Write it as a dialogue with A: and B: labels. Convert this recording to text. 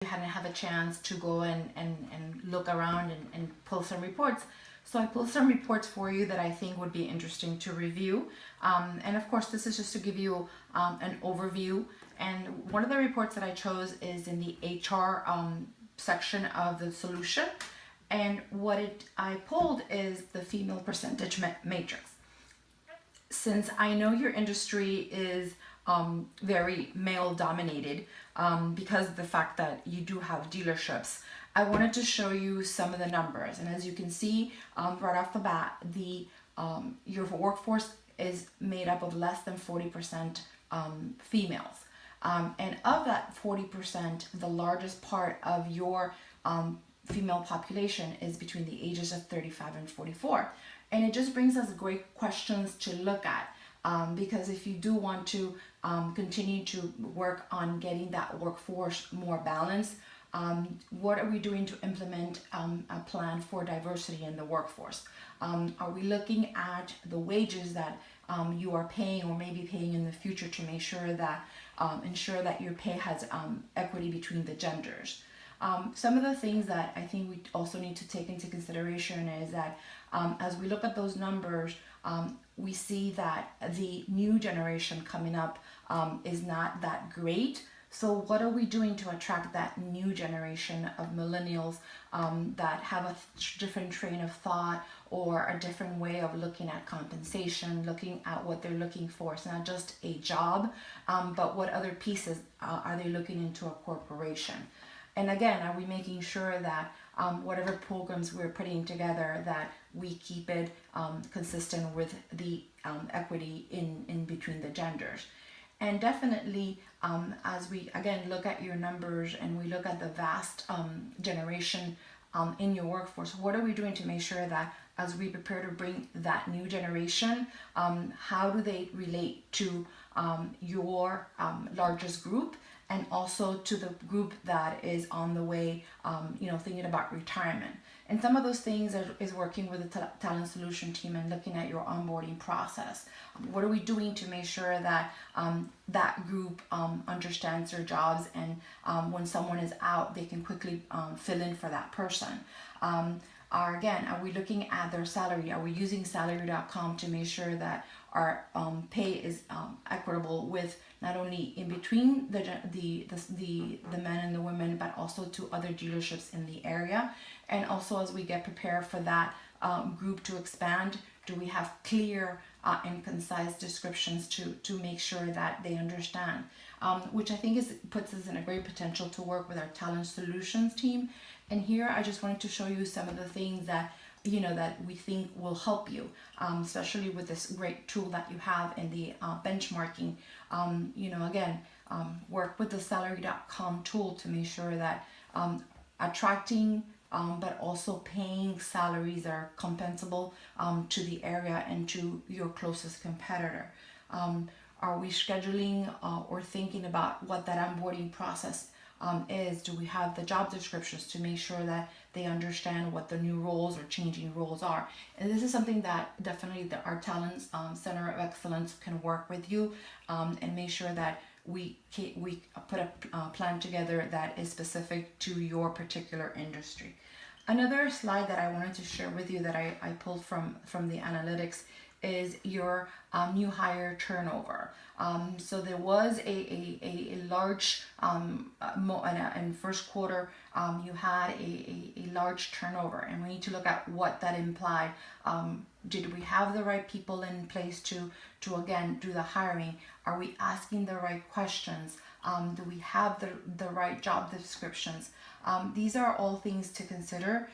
A: hadn't had a chance to go and look around and pull some reports. So I pulled some reports for you that I think would be interesting to review. And of course, this is just to give you an overview. And one of the reports that I chose is in the HR section of the solution. And what I pulled is the female percentage matrix. Since I know your industry is very male dominated because of the fact that you do have dealerships, I wanted to show you some of the numbers. And as you can see right off the bat, your workforce is made up of less than 40% females. And of that 40%, the largest part of your female population is between the ages of 35 and 44. And it just brings us great questions to look at because if you do want to continue to work on getting that workforce more balanced, what are we doing to implement a plan for diversity in the workforce? Are we looking at the wages that you are paying or maybe paying in the future to make sure that ensure that your pay has equity between the genders? Some of the things that I think we also need to take into consideration is that as we look at those numbers, we see that the new generation coming up is not that great. So what are we doing to attract that new generation of millennials that have a different train of thought or a different way of looking at compensation, looking at what they're looking for? It's not just a job, but what other pieces are they looking into a corporation? And again, are we making sure that whatever programs we're putting together, that we keep it consistent with the equity in between the genders? And definitely, as we again look at your numbers and we look at the vast generation in your workforce, what are we doing to make sure that as we prepare to bring that new generation, how do they relate to your largest group and also to the group that is on the way, thinking about retirement? And some of those things is working with the talent solution team and looking at your onboarding process. What are we doing to make sure that that group understands their jobs and when someone is out, they can quickly fill in for that person? Are we looking at their salary? Are we using salary.com to make sure that our pay is equitable with not only in between the men and the women, but also to other dealerships in the area? And also, as we get prepared for that group to expand, do we have clear and concise descriptions to make sure that they understand? Which I think puts us in a great potential to work with our talent solutions team. And here I just wanted to show you some of the things that that we think will help you, especially with this great tool that you have in the benchmarking. Work with the salary.com tool to make sure that attracting but also paying salaries are compensable to the area and to your closest competitor. Are we scheduling or thinking about what that onboarding process is? Do we have the job descriptions to make sure that they understand what the new roles or changing roles are? And this is something that definitely our Talent Center of Excellence can work with you and make sure that we put a plan together that is specific to your particular industry. Another slide that I wanted to share with you that I pulled from the analytics is your new hire turnover. So there was a large, in first quarter, you had a large turnover, and we need to look at what that implied. Did we have the right people in place to again do the hiring? Are we asking the right questions? Do we have the right job descriptions? These are all things to consider